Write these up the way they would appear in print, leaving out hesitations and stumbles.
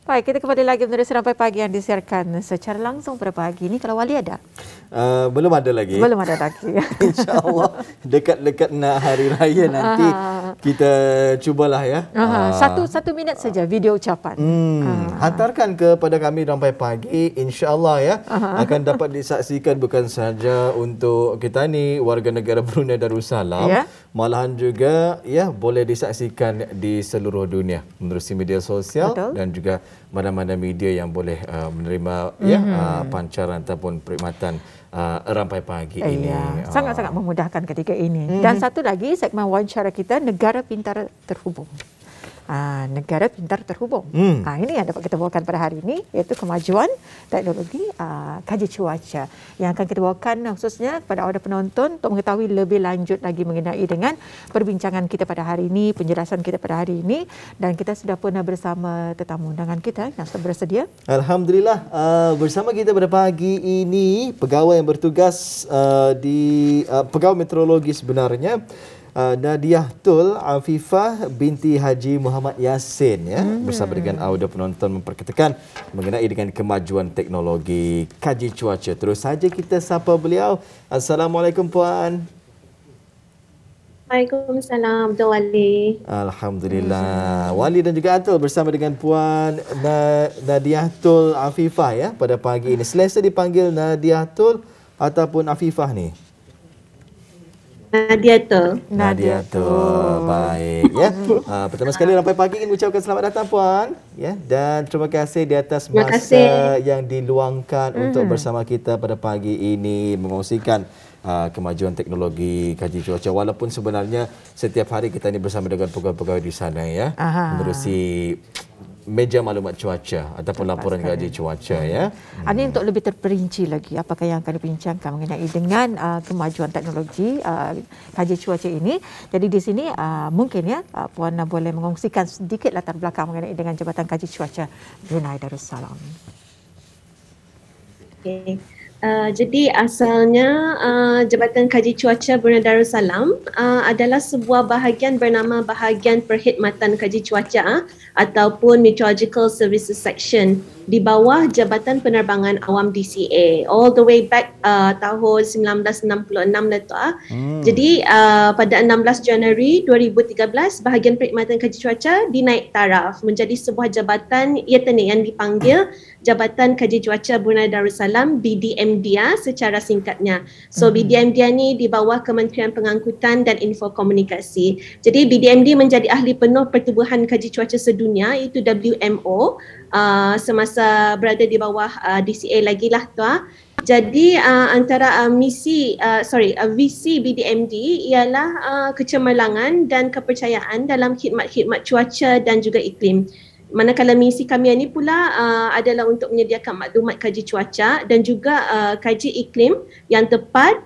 Baik, kita kembali lagi menerus Rampai Pagi yang disiarkan secara langsung pada pagi ini. Kalau Wali ada? Belum ada lagi. Belum ada lagi. InsyaAllah dekat-dekat nak hari raya nanti kita cubalah ya. Satu minit saja video ucapan. Hantarkan kepada kami Rampai Pagi, insyaAllah ya. Akan dapat disaksikan bukan sahaja untuk kita ni warga negara Brunei Darussalam, malahan juga ya boleh disaksikan di seluruh dunia menerusi media sosial. Betul. Dan juga mana-mana media yang boleh menerima pancaran ataupun perkhidmatan Rampai Pagi ini. Sangat-sangat memudahkan ketika ini. Dan satu lagi segmen wawancara kita, Negara Pintar Terhubung. Negara pintar terhubung. Ini yang dapat kita bawakan pada hari ini, iaitu kemajuan teknologi kaji cuaca yang akan kita bawakan khususnya kepada anda penonton untuk mengetahui lebih lanjut lagi mengenai dengan perbincangan kita pada hari ini, penjelasan kita pada hari ini, dan kita sudah pun bersama tetamu undangan kita yang sudah bersedia. Alhamdulillah, bersama kita pada pagi ini pegawai yang bertugas di pegawai meteorologi sebenarnya, Nadiah Tul Afifah binti Haji Muhammad Yassin ya, bersama dengan audio penonton memperkatakan mengenai dengan kemajuan teknologi kaji cuaca. Terus saja kita sapa beliau. Assalamualaikum puan. Waalaikumsalam Abdul Wali. Alhamdulillah. Wali dan juga Atul bersama dengan puan Nadiah Tul Afifah ya pada pagi ini. Selesa dipanggil Nadiah Tul ataupun Afifah ni? Nadiah Tul. Baik ya. Pertama sekali Rampai Pagi ingin mengucapkan selamat datang puan ya, dan terima kasih di atas masa yang diluangkan untuk bersama kita pada pagi ini mengongsikan kemajuan teknologi kaji cuaca, walaupun sebenarnya setiap hari kita ini bersama dengan pegawai-pegawai di sana ya, menerusi meja maklumat cuaca ataupun laporan kaji cuaca ya. Ini untuk lebih terperinci lagi apakah yang akan dibincangkan mengenai dengan kemajuan teknologi kaji cuaca ini. Jadi di sini mungkin ya puan boleh mengongsikan sedikit latar belakang mengenai dengan Jabatan Kaji Cuaca Brunei Darussalam. Okey. Jadi asalnya Jabatan Kaji Cuaca Brunei Darussalam adalah sebuah bahagian bernama Bahagian Perkhidmatan Kaji Cuaca ataupun Meteorological Services Section di bawah Jabatan Penerbangan Awam DCA all the way back tahun 1966 lah tu. Jadi pada 16 Januari 2013 Bahagian Perkhidmatan Kaji Cuaca dinaik taraf menjadi sebuah jabatan yang dipanggil Jabatan Kaji Cuaca Brunei Darussalam BDMDA secara singkatnya. So BDMDA ni di bawah Kementerian Pengangkutan dan Infokomunikasi. Jadi BDMD menjadi ahli penuh Pertubuhan Kaji Cuaca Sedunia iaitu WMO semasa berada di bawah DCA lagi lah tu. Jadi antara visi BDMD ialah kecemerlangan dan kepercayaan dalam khidmat-khidmat cuaca dan juga iklim. Manakala misi kami ini pula adalah untuk menyediakan maklumat kaji cuaca dan juga kaji iklim yang tepat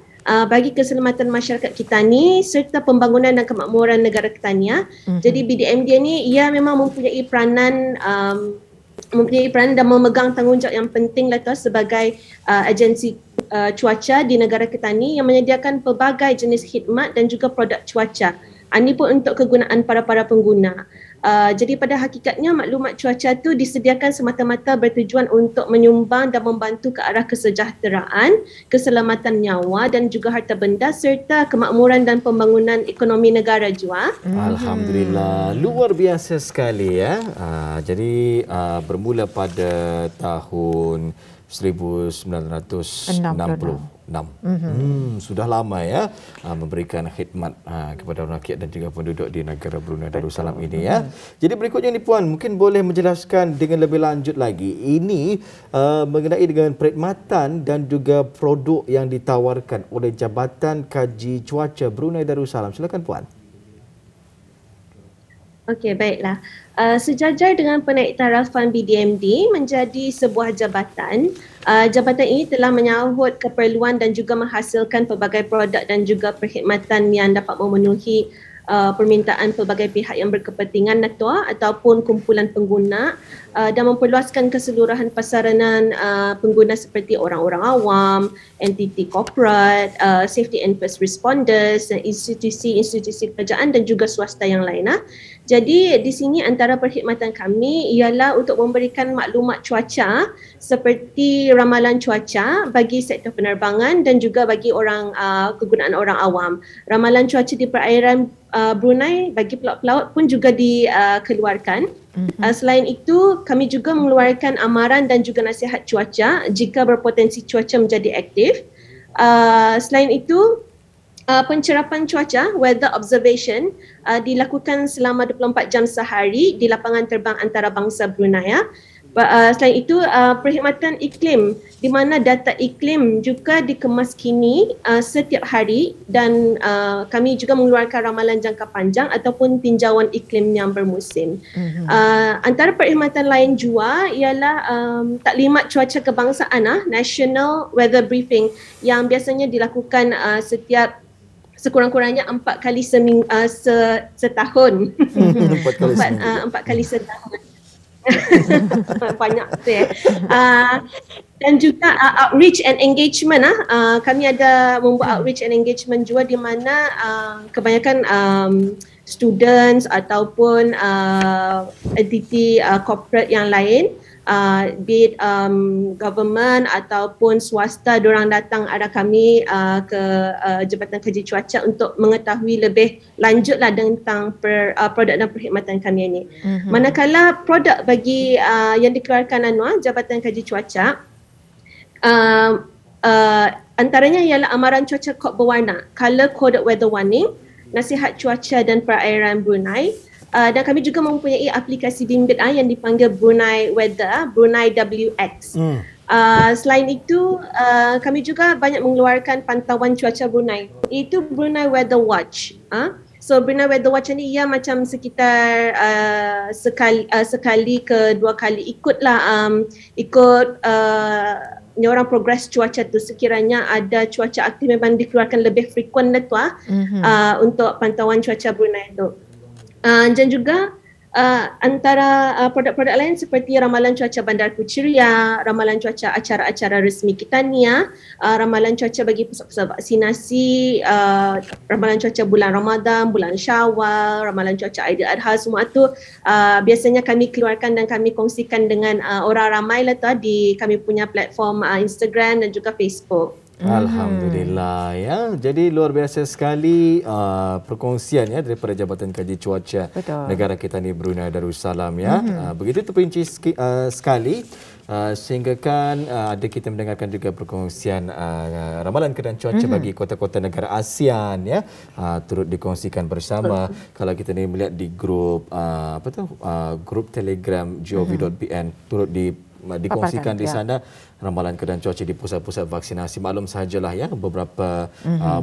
bagi keselamatan masyarakat kita ni serta pembangunan dan kemakmuran negara kita ni. Jadi BDMD ni ia memang mempunyai peranan dan memegang tanggungjawab yang penting lah tu sebagai agensi cuaca di negara kita ni yang menyediakan pelbagai jenis khidmat dan juga produk cuaca. Ini pun untuk kegunaan para pengguna. Jadi pada hakikatnya maklumat cuaca itu disediakan semata-mata bertujuan untuk menyumbang dan membantu ke arah kesejahteraan, keselamatan nyawa dan juga harta benda serta kemakmuran dan pembangunan ekonomi negara jua. Alhamdulillah, luar biasa sekali ya. Jadi bermula pada tahun 1966. Sudah lama ya memberikan khidmat kepada rakyat dan juga penduduk di negara Brunei Darussalam ini ya. Jadi berikutnya ni puan mungkin boleh menjelaskan dengan lebih lanjut lagi ini mengenai dengan perkhidmatan dan juga produk yang ditawarkan oleh Jabatan Kaji Cuaca Brunei Darussalam. Silakan puan. Okey, baiklah. Sejajar dengan penaiktarafan BDMD menjadi sebuah jabatan, jabatan ini telah menyahut keperluan dan juga menghasilkan pelbagai produk dan juga perkhidmatan yang dapat memenuhi permintaan pelbagai pihak yang berkepentingan ataupun kumpulan pengguna dan memperluaskan keseluruhan pasaranan pengguna seperti orang-orang awam, entiti corporate, safety and first responders, institusi-institusi kerajaan dan juga swasta yang lain. Jadi di sini antara perkhidmatan kami ialah untuk memberikan maklumat cuaca seperti ramalan cuaca bagi sektor penerbangan dan juga bagi kegunaan orang awam. Ramalan cuaca di perairan Brunei bagi pelaut-pelaut pun juga dikeluarkan. Selain itu, kami juga mengeluarkan amaran dan juga nasihat cuaca jika berpotensi cuaca menjadi aktif. Selain itu, pencerapan cuaca, weather observation, dilakukan selama 24 jam sehari di lapangan terbang antarabangsa Brunei. Selain itu, perkhidmatan iklim di mana data iklim juga dikemas kini setiap hari dan kami juga mengeluarkan ramalan jangka panjang ataupun tinjauan iklim yang bermusim. Antara perkhidmatan lain juga ialah taklimat cuaca kebangsaan, National Weather Briefing yang biasanya dilakukan setiap sekurang-kurangnya 4 kali setahun. 4 kali setahun. Banyak tu ya. Dan juga outreach and engagement. Kami ada membuat outreach and engagement juga di mana kebanyakan students ataupun entiti corporate yang lain, be it government ataupun swasta, diorang datang ada kami ke Jabatan Kaji Cuaca untuk mengetahui lebih lanjutlah tentang produk dan perkhidmatan kami ini. Manakala produk bagi yang dikeluarkan Jabatan Kaji Cuaca, antaranya ialah amaran cuaca kod berwarna, color coded weather warning, nasihat cuaca dan perairan Brunei. Dan kami juga mempunyai aplikasi bimbit yang dipanggil Brunei Weather, Brunei WX. Selain itu, kami juga banyak mengeluarkan pantauan cuaca Brunei. Itu Brunei Weather Watch. So Brunei Weather Watch ni ia macam sekitar sekali ke 2 kali ikut ni orang progres cuaca tu. Sekiranya ada cuaca aktif memang dikeluarkan lebih frequent untuk pantauan cuaca Brunei tu. Dan juga antara produk-produk lain seperti ramalan cuaca Bandar Kuchiriya, ramalan cuaca acara-acara resmi Kitania, ramalan cuaca bagi pusat-pusat vaksinasi, ramalan cuaca bulan Ramadan, bulan Syawal, ramalan cuaca Aidil-Adha, semua tu biasanya kami keluarkan dan kami kongsikan dengan orang ramai di kami punya platform Instagram dan juga Facebook. Alhamdulillah ya. Jadi luar biasa sekali perkongsian ya daripada Jabatan Kaji Cuaca negara kita ni Brunei Darussalam ya. Begitu terperinci sekali sehingga kan ada kita mendengarkan juga perkongsian ramalan keadaan cuaca bagi kota-kota negara ASEAN ya, turut dikongsikan bersama. Kalau kita ni melihat di grup grup Telegram gov.pn turut dikongsikan di sana ramalan keadaan cuaca di pusat-pusat vaksinasi. Maklum sahajalah ya, beberapa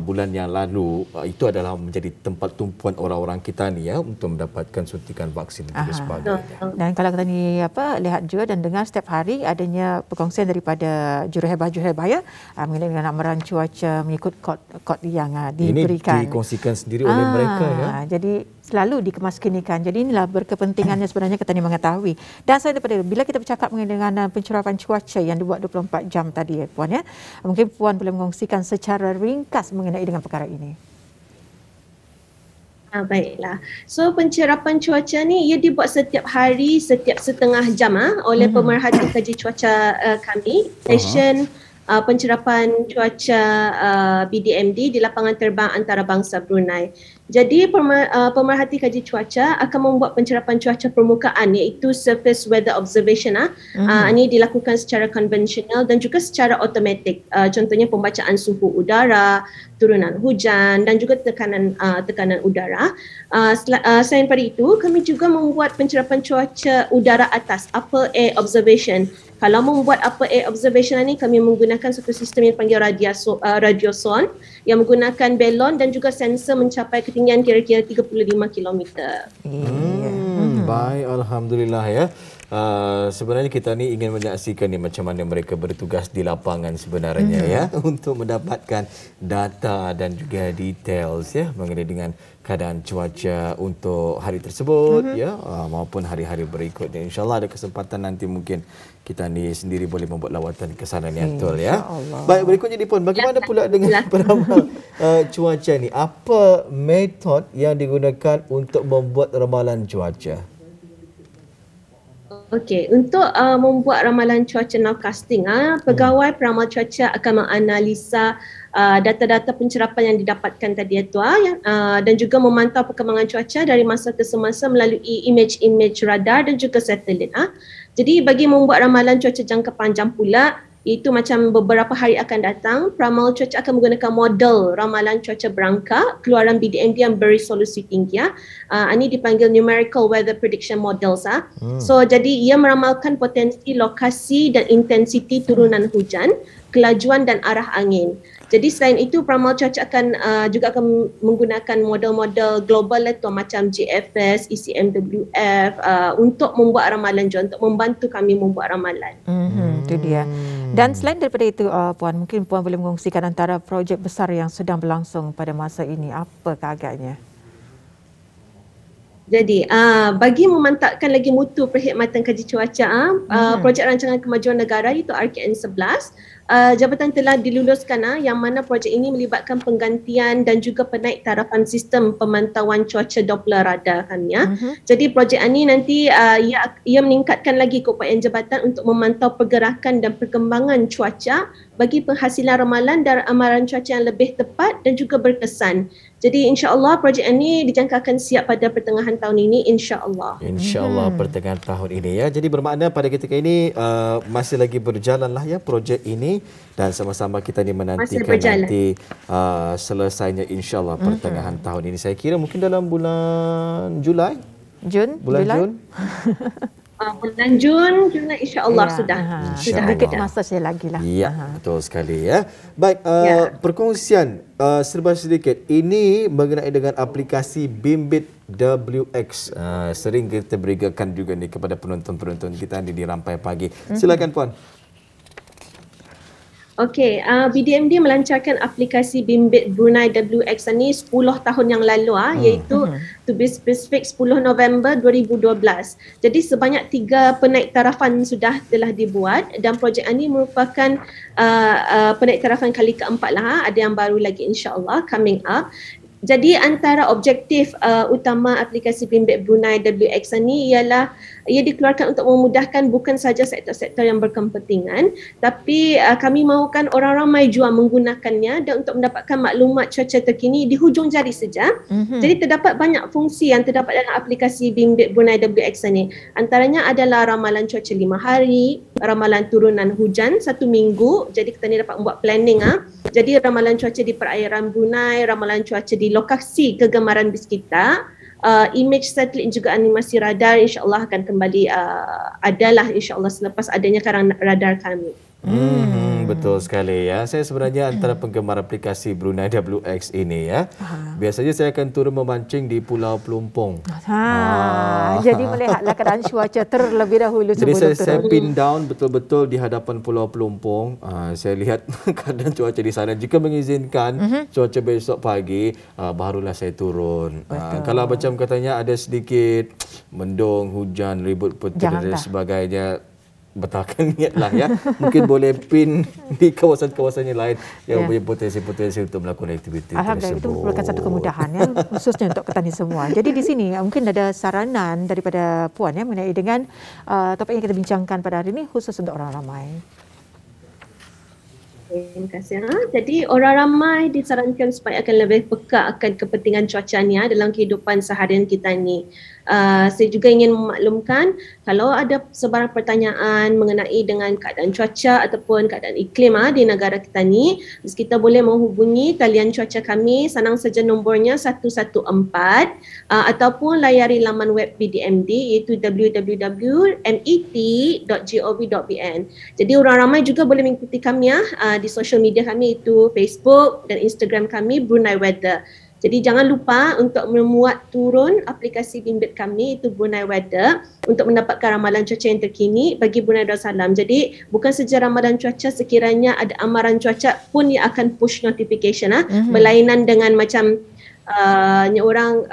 bulan yang lalu itu adalah menjadi tempat tumpuan orang-orang kita ni ya untuk mendapatkan suntikan vaksin dan sebagainya. Dan kalau kita ni lihat juga dan dengar setiap hari adanya perkongsian daripada juruhebah ya mengenai dengan amaran cuaca mengikut kod yang diberikan. Ini dikongsikan sendiri oleh mereka ya. Jadi selalu dikemaskinkan. Jadi inilah berkepentingannya sebenarnya kita ni mengetahui. Dan selain daripada bila kita bercakap mengenai dengan pencerapan cuaca yang dibuat 24 jam tadi Puan ya, mungkin Puan boleh mengkongsikan secara ringkas mengenai dengan perkara ini. Baiklah. So pencerapan cuaca ni ia dibuat setiap hari, setiap setengah jam oleh pemerhati kaji cuaca kami, stesen pencerapan cuaca BDMD di lapangan terbang antarabangsa Brunei. Jadi pemerhati kaji cuaca akan membuat pencerapan cuaca permukaan iaitu surface weather observation. Ini dilakukan secara konvensional dan juga secara automatik. Contohnya pembacaan suhu udara, turunan hujan dan juga tekanan udara. Selain daripada itu, kami juga membuat pencerapan cuaca udara atas, upper air observation. Kalau membuat upper air observation ini, kami menggunakan satu sistem yang dipanggil radioson yang menggunakan belon dan juga sensor mencapai ketinggian kira-kira 35 km. Baik, alhamdulillah ya. sebenarnya kita ni ingin menyaksikan ni macam mana mereka bertugas di lapangan sebenarnya ya untuk mendapatkan data dan juga details ya mengenai dengan keadaan cuaca untuk hari tersebut ya maupun hari-hari berikutnya. InsyaAllah ada kesempatan nanti mungkin kita ni sendiri boleh membuat lawatan ke sana ni Atul ya. Baik, berikutnya Dipon, bagaimana pula dengan peramal cuaca ni? Apa metod yang digunakan untuk membuat ramalan cuaca? Okey, untuk membuat ramalan cuaca nowcasting, pegawai peramal cuaca akan menganalisa data-data pencerapan yang didapatkan tadi itu dan juga memantau perkembangan cuaca dari masa ke semasa melalui imej-imej radar dan juga satelit. Jadi bagi membuat ramalan cuaca jangka panjang pula, itu macam beberapa hari akan datang, peramal cuaca akan menggunakan model ramalan cuaca berangka keluaran BDMD yang beresolusi tinggi. Ini dipanggil numerical weather prediction models. So jadi ia meramalkan potensi, lokasi dan intensiti turunan hujan, kelajuan dan arah angin. Jadi selain itu peramal cuaca juga akan menggunakan model-model global macam GFS, ECMWF untuk membuat ramalan cuaca, untuk membantu kami membuat ramalan. Itu dia. Dan selain daripada itu Puan, mungkin Puan boleh mengkongsikan antara projek besar yang sedang berlangsung pada masa ini, apakah agaknya? Jadi bagi memantapkan lagi mutu perkhidmatan kaji cuaca, projek rancangan kemajuan negara iaitu RKN 11 jabatan telah diluluskan yang mana projek ini melibatkan penggantian dan juga penaik tarafan sistem pemantauan cuaca Doppler radar kami. Jadi projek ini nanti ia meningkatkan lagi keupayaan jabatan untuk memantau pergerakan dan perkembangan cuaca bagi penghasilan ramalan dan amaran cuaca yang lebih tepat dan juga berkesan. Jadi insya-Allah projek ini dijangkakan siap pada pertengahan tahun ini insya-Allah. Insya-Allah pertengahan tahun ini ya. Jadi bermakna pada ketika ini masih lagi berjalanlah ya projek ini dan sama-sama kita ni menantikan nanti selesainya insya-Allah pertengahan tahun ini. Saya kira mungkin dalam bulan Julai. Bulan Jun. Bulan Jun insya-Allah sudah sedikit masa saya lagi lah. Ya, betul sekali ya. Baik, perkongsian serba sedikit ini mengenai dengan aplikasi Bimbit WX. Sering kita berikan juga ni kepada penonton-penonton kita di Rampai Pagi. Silakan Puan. Okey, BDMD melancarkan aplikasi Bimbit Brunei WX ini 10 tahun yang lalu iaitu to be specific 10 November 2012. Jadi sebanyak 3 penaik tarafan sudah telah dibuat dan projek ini merupakan penaik tarafan kali keempat lah. Ada yang baru lagi insya-Allah coming up. Jadi antara objektif utama aplikasi Bimbit Brunei WX ini ialah ia dikeluarkan untuk memudahkan bukan saja sektor-sektor yang berkepentingan, tapi kami mahukan orang ramai jua menggunakannya dan untuk mendapatkan maklumat cuaca terkini di hujung jari saja. Jadi terdapat banyak fungsi yang terdapat dalam aplikasi Bimbit Brunei WX ini. Antaranya adalah ramalan cuaca 5 hari, ramalan turunan hujan 1 minggu. Jadi kita ni dapat membuat planning. Jadi ramalan cuaca di perairan Brunei, ramalan cuaca di lokasi kegemaran bis kita, image satelit juga animasi radar insya-Allah akan kembali adalah insya-Allah selepas adanya karang radar kami. Betul sekali ya. Saya sebenarnya antara penggemar aplikasi Brunei WX ini ya. Biasanya saya akan turun memancing di Pulau Pelumpong. Jadi melihatlah keadaan cuaca terlebih dahulu sebelum turun. Jadi saya pin down betul-betul di hadapan Pulau Pelumpong. Saya lihat keadaan cuaca di sana. Jika mengizinkan cuaca besok pagi, barulah saya turun. Kalau macam katanya ada sedikit mendung, hujan, ribut petir dan sebagainya, batalkan niatlah ya. Mungkin boleh pin di kawasan-kawasan yang lain yang punya potensi-potensi untuk melakukan aktiviti tersebut. Alhamdulillah, itu merupakan satu kemudahan ya, khususnya untuk petani semua. Jadi di sini mungkin ada saranan daripada Puan ya mengenai dengan topik yang kita bincangkan pada hari ini khusus untuk orang ramai. Terima kasih. Jadi orang ramai disarankan supaya akan lebih peka akan kepentingan cuaca ni dalam kehidupan seharian kita ni. Saya juga ingin memaklumkan kalau ada sebarang pertanyaan mengenai dengan keadaan cuaca ataupun keadaan iklim di negara kita ni, kita boleh menghubungi talian cuaca kami, senang saja nombornya 114 ataupun layari laman web BDMD iaitu www.met.gov.bn. Jadi orang ramai juga boleh mengikuti kami di social media kami itu Facebook dan Instagram kami Brunei Weather. Jadi jangan lupa untuk memuat turun aplikasi bimbit kami, itu Brunei Weather, untuk mendapatkan ramalan cuaca yang terkini bagi Brunei Darussalam. Jadi bukan saja ramalan cuaca, sekiranya ada amaran cuaca pun ia akan push notification, berlainan dengan macam orang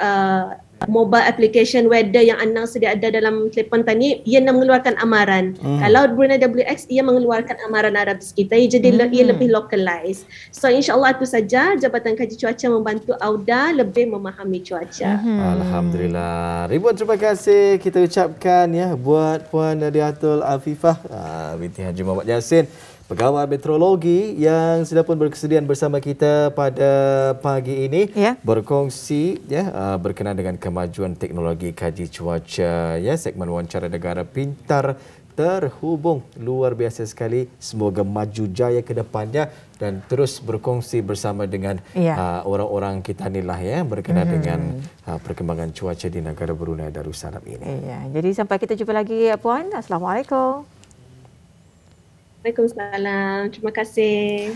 mobile application weather yang Anang sedia ada dalam telefon tadi, ia nak mengeluarkan amaran. Kalau Brunei WX, ia mengeluarkan amaran Arab kita, jadi ia lebih localized. So insyaAllah itu saja Jabatan Kaji Cuaca membantu AUDA lebih memahami cuaca. Alhamdulillah. Ribuan terima kasih kita ucapkan ya buat Puan Nadiatul Afifah binti Haji Muhammad Yassin, pegawai meteorologi yang sudah pun berkesudian bersama kita pada pagi ini berkongsi berkenaan dengan kemajuan teknologi kaji cuaca segmen wawancara negara pintar terhubung. Luar biasa sekali, semoga maju jaya ke depannya dan terus berkongsi bersama dengan orang-orang kita inilah berkenaan dengan perkembangan cuaca di negara Brunei Darussalam ini. Jadi sampai kita jumpa lagi Puan. Assalamualaikum. Waalaikumsalam. Terima kasih.